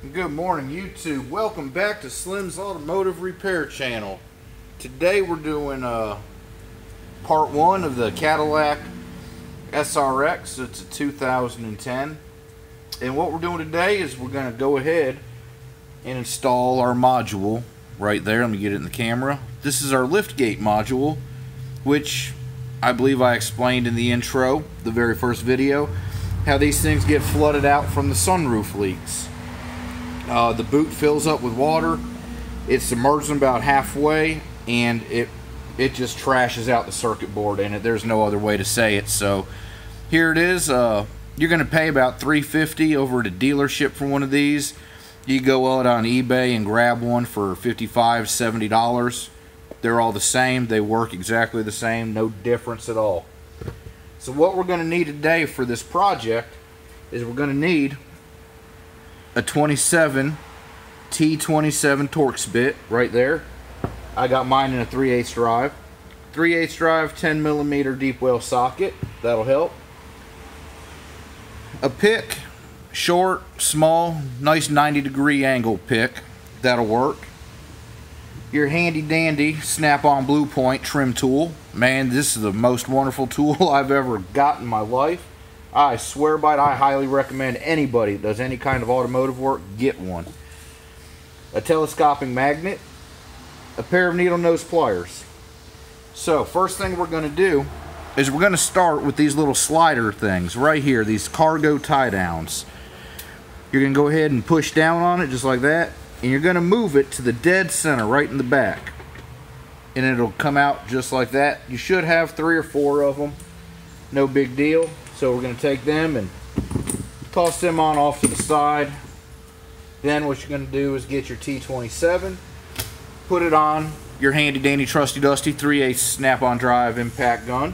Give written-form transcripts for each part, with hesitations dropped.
Good morning, YouTube. Welcome back to Slim's Automotive Repair Channel. Today we're doing part one of the Cadillac SRX. It's a 2010. And what we're doing today is we're going to go ahead and install our module right there. Let me get it in the camera. This is our liftgate module, which I believe I explained in the intro, the very first video, how these things get flooded out from the sunroof leaks. The boot fills up with water, it submerges about halfway, and it just trashes out the circuit board in it. There's no other way to say it. So here it is. You're going to pay about $350 over at a dealership for one of these. You go out on eBay and grab one for $55, $70. They're all the same. They work exactly the same. No difference at all. So what we're going to need today for this project is we're going to need a 27 T27 Torx bit right there. I got mine in a 3/8 drive. 3/8 drive, 10mm deep well socket. That'll help. A pick, short, small, nice 90-degree angle pick. That'll work. Your handy dandy snap-on blue point trim tool. Man, this is the most wonderful tool I've ever got in my life. I swear by it, I highly recommend anybody that does any kind of automotive work get one. A telescoping magnet, a pair of needle nose pliers. So first thing we're going to do is we're going to start with these little slider things right here, these cargo tie downs. You're going to go ahead and push down on it just like that, and you're going to move it to the dead center right in the back, and it'll come out just like that. You should have 3 or 4 of them, no big deal. So we're going to take them and toss them on off to the side. Then what you're going to do is get your T27, put it on your handy dandy trusty dusty 3/8 snap-on drive impact gun,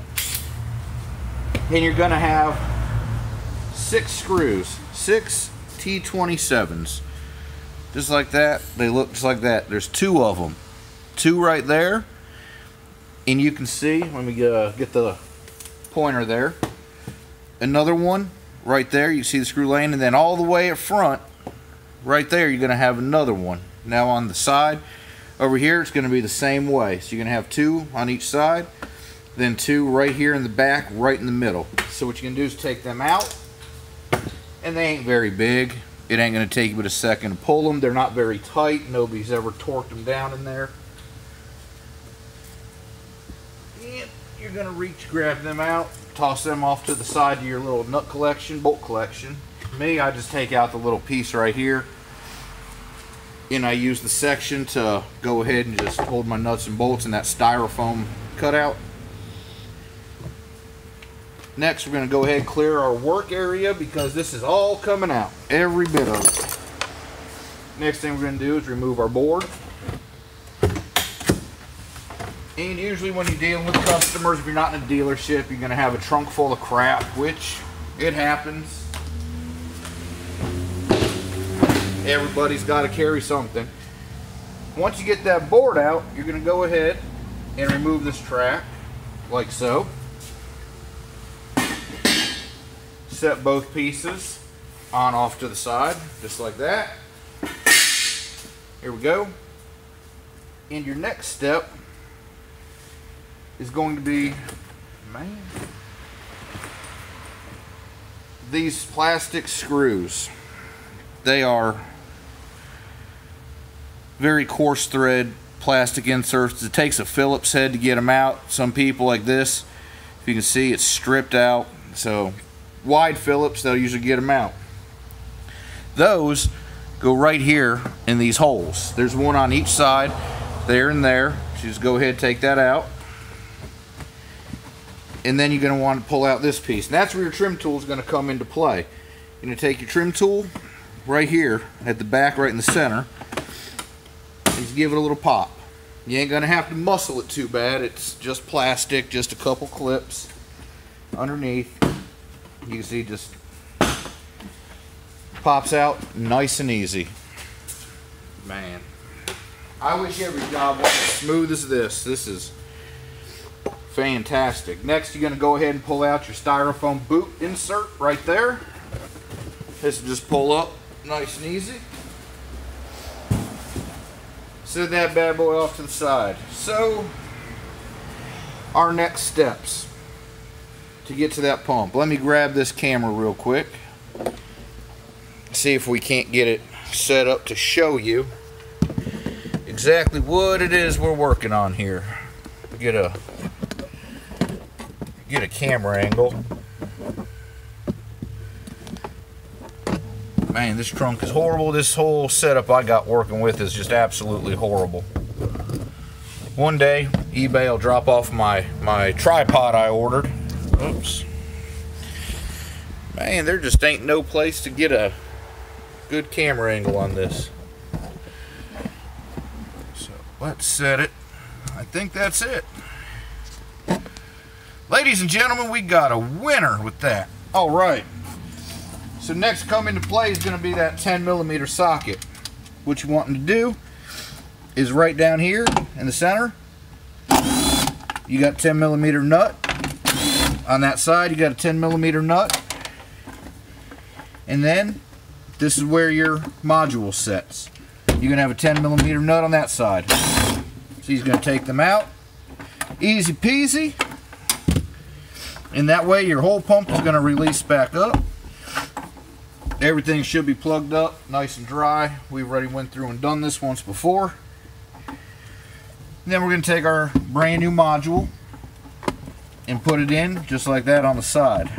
and you're going to have 6 screws, 6 T27s, just like that. They look just like that. There's 2 of them, 2 right there, and you can see, let me get the pointer there. Another one right there, you see the screw laying, and then all the way up front right there you're going to have another one. Now on the side over here it's going to be the same way, so you're going to have 2 on each side, then 2 right here in the back, right in the middle. So what you can do is take them out, and they ain't very big. It ain't going to take you but a second to pull them. They're not very tight. Nobody's ever torqued them down in there. And you're going to reach, grab them out, toss them off to the side of your little nut collection, bolt collection. Me, I just take out the little piece right here, and I use the section to go ahead and just hold my nuts and bolts in that styrofoam cutout. Next, we're going to go ahead and clear our work area because this is all coming out, every bit of it. Next thing we're going to do is remove our board. And usually when you're dealing with customers, if you're not in a dealership, you're going to have a trunk full of crap, which it happens. Everybody's got to carry something. Once you get that board out, you're going to go ahead and remove this track, like so. Set both pieces on off to the side, just like that. Here we go. And your next step is going to be, man, these plastic screws. They are very coarse thread plastic inserts. It takes a Phillips head to get them out. Some people like this, if you can see, it's stripped out. So wide Phillips, they'll usually get them out. Those go right here in these holes. There's one on each side, there and there. So just go ahead and take that out. And then you're going to want to pull out this piece. And that's where your trim tool is going to come into play. You're going to take your trim tool right here at the back, right in the center, and just give it a little pop. You ain't going to have to muscle it too bad. It's just plastic, just a couple clips underneath. You can see it just pops out nice and easy. Man, I wish every job was as smooth as this. This is fantastic. Next, you're going to go ahead and pull out your styrofoam boot insert right there. This will just pull up nice and easy. Set that bad boy off to the side. So, our next steps to get to that pump. Let me grab this camera real quick. See if we can't get it set up to show you exactly what it is we're working on here. Get a camera angle. Man, this trunk is horrible. This whole setup I got working with is just absolutely horrible. One day, eBay will drop off my tripod I ordered. Oops. Man, there just ain't no place to get a good camera angle on this. So, let's set it. I think that's it. Ladies and gentlemen, we got a winner with that. All right. So next come into play is going to be that 10mm socket. What you're wanting to do is right down here in the center, you got 10mm nut. On that side, you got a 10mm nut. And then, this is where your module sets. You're going to have a 10mm nut on that side. So he's going to take them out. Easy peasy. And that way your whole pump is going to release back up. Everything should be plugged up, nice and dry. We've already went through and done this once before. And then we're going to take our brand new module and put it in just like that on the side.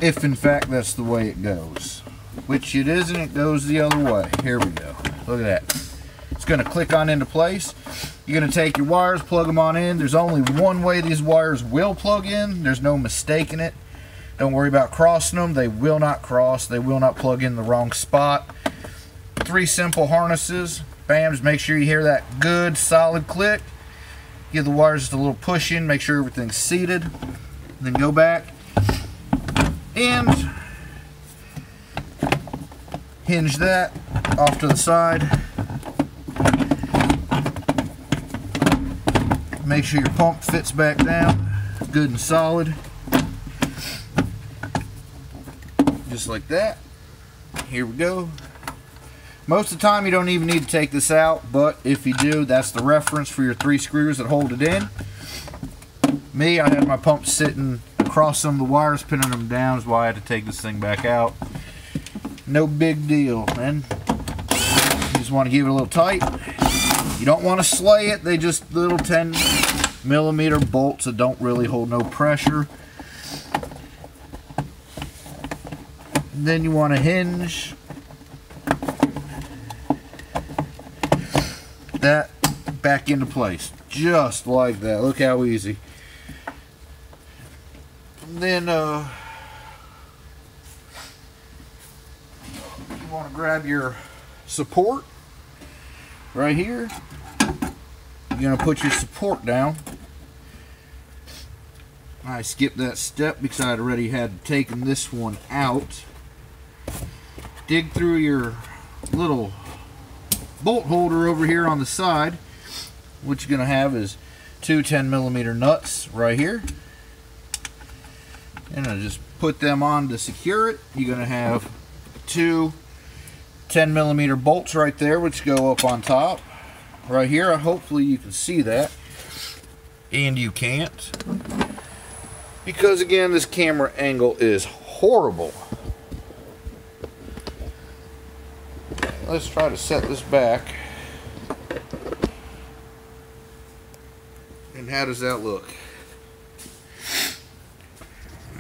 If in fact that's the way it goes. Which it isn't, it goes the other way. Here we go. Look at that. It's going to click on into place. You're going to take your wires, plug them on in. There's only one way these wires will plug in. There's no mistaking it. Don't worry about crossing them. They will not cross. They will not plug in the wrong spot. 3 simple harnesses. Bam, just make sure you hear that good solid click. Give the wires just a little push in. Make sure everything's seated. Then go back and hinge that off to the side. Make sure your pump fits back down good and solid. Just like that. Here we go. Most of the time you don't even need to take this out, but if you do, that's the reference for your 3 screws that hold it in. Me, I had my pump sitting across some of the wires, pinning them down, is why I had to take this thing back out. No big deal, man. You just want to give it a little tight. You don't want to slay it. They just little 10mm bolts that don't really hold no pressure. Then you want to hinge that back into place, just like that. Look how easy. And then you want to grab your support right here. You're going to put your support down. I skipped that step because I already had taken this one out. Dig through your little bolt holder over here on the side. What you're going to have is 2 10mm nuts right here. And I just put them on to secure it. You're going to have 2 10mm bolts right there, which go up on top. Right here, hopefully you can see that. And you can't. Because again, this camera angle is horrible. Let's try to set this back. And how does that look?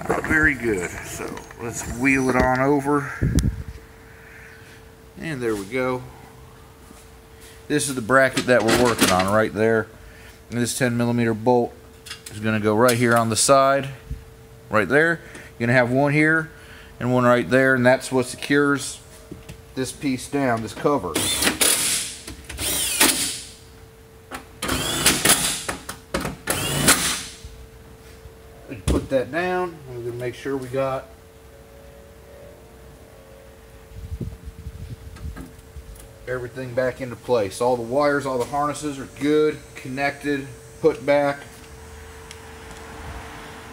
Not very good. So let's wheel it on over. And there we go. This is the bracket that we're working on right there. And this 10mm bolt is going to go right here on the side. Right there. You're going to have one here and one right there. And that's what secures this piece down, this cover. Put that down. I'm going to make sure we got everything back into place. All the wires, all the harnesses are good, connected, put back.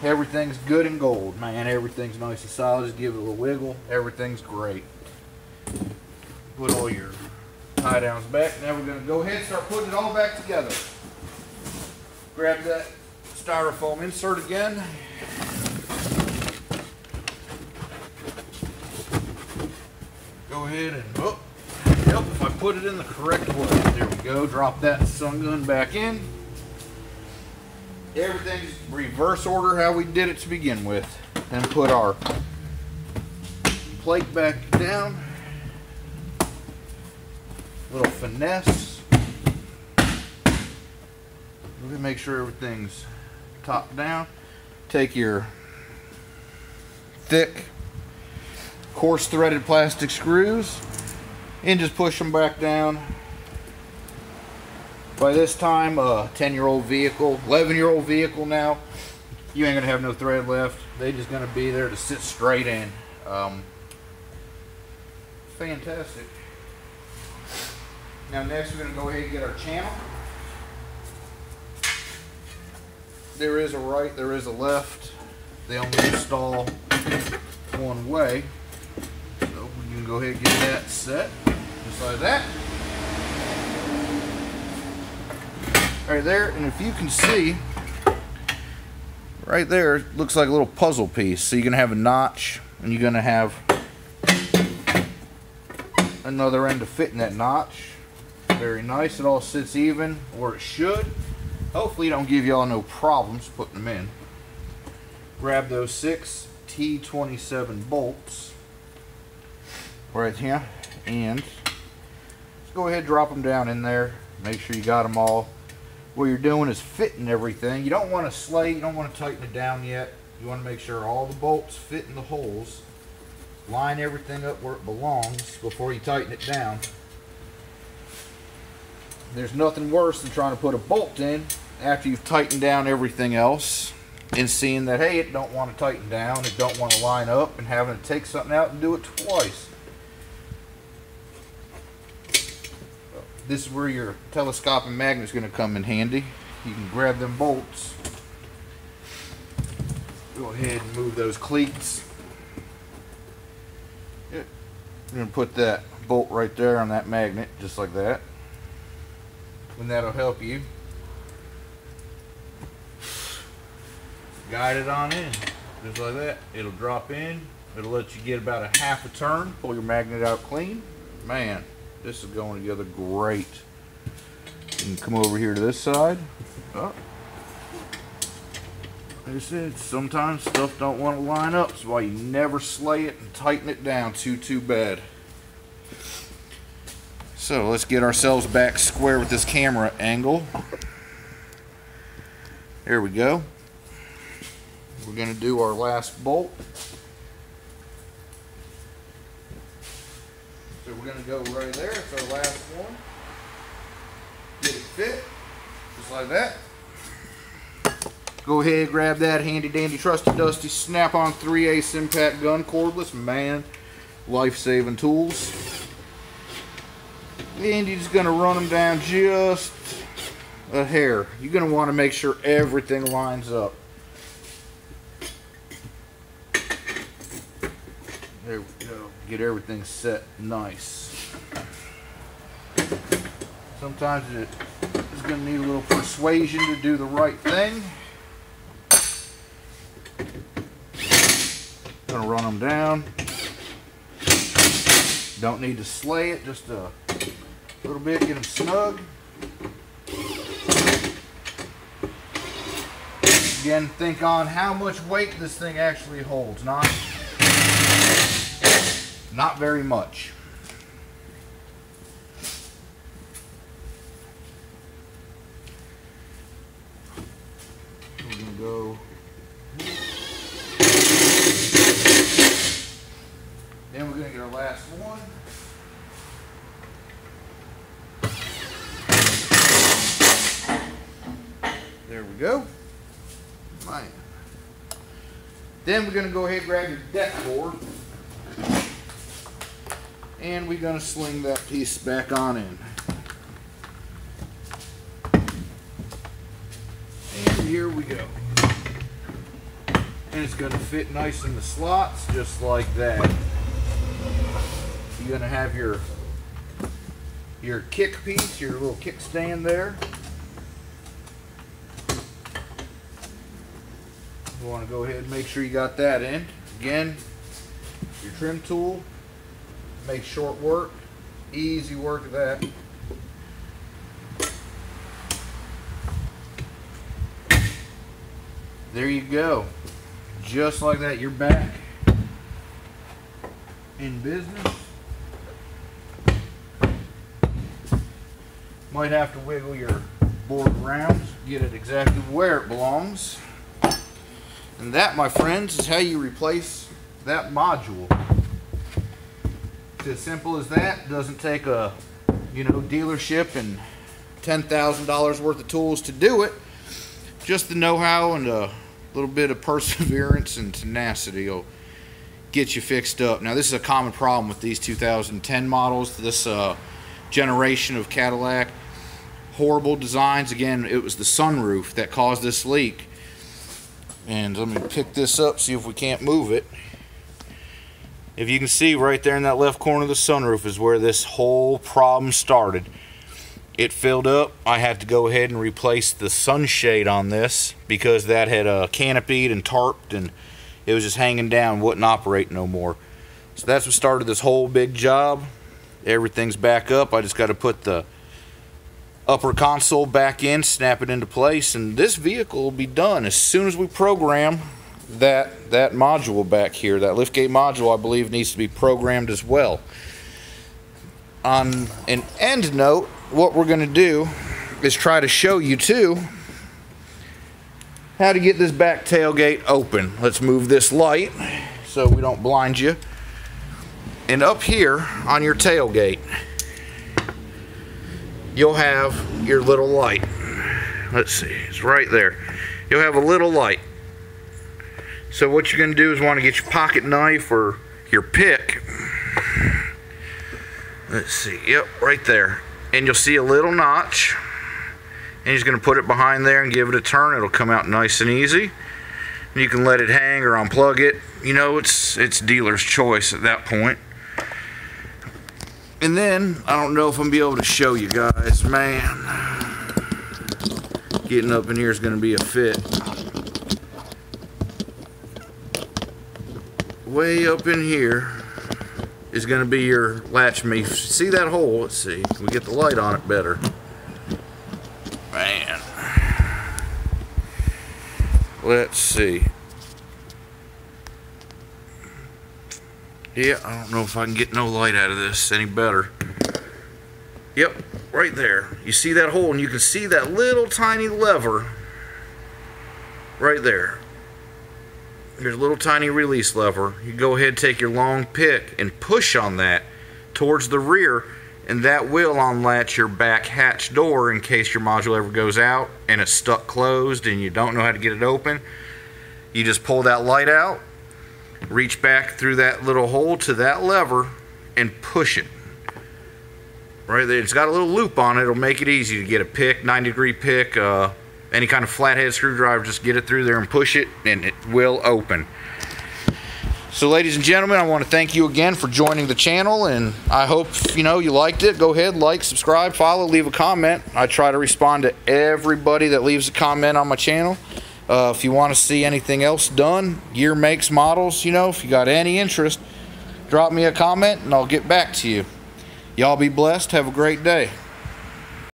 Everything's good and gold, man. Everything's nice and solid. Just give it a little wiggle. Everything's great. Put all your Tie down's back. Now we're going to go ahead and start putting it all back together. Grab that styrofoam insert again. Go ahead and, oh, yep, if I put it in the correct way. There we go. Drop that sun gun back in. Everything's reverse order how we did it to begin with. And put our plate back down. Little finesse. We're gonna make sure everything's top down. Take your thick, coarse threaded plastic screws and just push them back down. By this time, a 10-year-old vehicle, 11-year-old vehicle now, you ain't gonna have no thread left. They just gonna be there to sit straight in. Fantastic. Now next we're gonna go ahead and get our channel. There is a right, there is a left. They only install one way. So we can go ahead and get that set, just like that. Right there, and if you can see, right there, looks like a little puzzle piece. So you're gonna have a notch, and you're gonna have another end to fit in that notch. Very nice. It all sits even, or it should. Hopefully, it don't give y'all no problems putting them in. Grab those 6 T27 bolts right here, and just go ahead and drop them down in there. Make sure you got them all. What you're doing is fitting everything. You don't want to slate, you don't want to tighten it down yet. You want to make sure all the bolts fit in the holes. Line everything up where it belongs before you tighten it down. There's nothing worse than trying to put a bolt in after you've tightened down everything else and seeing that, hey, it don't want to tighten down, it don't want to line up, and having to take something out and do it twice. This is where your telescoping magnet is going to come in handy. You can grab them bolts. Go ahead and move those cleats. You're going to put that bolt right there on that magnet, just like that. And that'll help you guide it on in, just like that. It'll drop in. It'll let you get about a half a turn. Pull your magnet out clean. Man, this is going together great. You can come over here to this side. Oh. Like I said, sometimes stuff don't want to line up. That's why you never slay it and tighten it down too bad. So let's get ourselves back square with this camera angle. There we go. We're going to do our last bolt. So we're going to go right there. It's our last one. Get it fit, just like that. Go ahead, grab that handy dandy trusty dusty snap-on 3/8 impact gun cordless. Man, life-saving tools. And you're just going to run them down just a hair. You're going to want to make sure everything lines up. There we go. Get everything set nice. Sometimes it's going to need a little persuasion to do the right thing. Going to run them down. Don't need to slay it, just a little bit, get them snug. Again, think on how much weight this thing actually holds. Not very much. We're going to go. Then we're going to get our last one. There we go. Man. Then we're going to go ahead and grab your deck board. And we're going to sling that piece back on in. And here we go. And it's going to fit nice in the slots, just like that. You're going to have your your kick piece, your little kickstand there. You want to go ahead and make sure you got that in. Again, your trim tool makes short work, easy work of that. There you go. Just like that, you're back in business. Might have to wiggle your board around, get it exactly where it belongs. And that, my friends, is how you replace that module. It's as simple as that. Doesn't take a, dealership and $10,000 worth of tools to do it. Just the know-how and a little bit of perseverance and tenacity will get you fixed up. Now, this is a common problem with these 2010 models, this generation of Cadillac. Horrible designs. Again, it was the sunroof that caused this leak. And let me pick this up, see if we can't move it. If you can see right there in that left corner of the sunroof is where this whole problem started. It filled up. I had to go ahead and replace the sunshade on this because that had canopied and tarped and it was just hanging down, wouldn't operate no more. So that's what started this whole big job. Everything's back up. I just got to put the upper console back in, snap it into place, and this vehicle will be done as soon as we program that module back here. That liftgate module, I believe, needs to be programmed as well. On an end note, what we're going to do is try to show you too how to get this back tailgate open. Let's move this light so we don't blind you. And up here on your tailgate, you'll have your little light. Let's see, it's right there. You'll have a little light. So what you're going to do is want to get your pocket knife or your pick. Let's see, yep, right there. And you'll see a little notch. And you're going to put it behind there and give it a turn. It'll come out nice and easy. And you can let it hang or unplug it. It's dealer's choice at that point. And then, I don't know if I'm going to be able to show you guys, man. Getting up in here is going to be a fit. Way up in here is going to be your latch me. See that hole? Let's see. Can we get the light on it better? Man. Let's see. Yeah, I don't know if I can get no light out of this any better. Yep, right there. You see that hole, and you can see that little tiny lever right there. There's a little tiny release lever. You go ahead, take your long pick, and push on that towards the rear, and that will unlatch your back hatch door in case your module ever goes out and it's stuck closed and you don't know how to get it open. You just pull that light out, reach back through that little hole to that lever and push it. Right there. It's got a little loop on it. It'll make it easy to get a pick, 90-degree pick, any kind of flathead screwdriver. Just get it through there and push it and it will open. So ladies and gentlemen, I want to thank you again for joining the channel, and I hope you liked it. Go ahead, like, subscribe, follow, leave a comment. I try to respond to everybody that leaves a comment on my channel. If you want to see anything else done, year, makes, models, if you got any interest, drop me a comment and I'll get back to you. Y'all be blessed. Have a great day.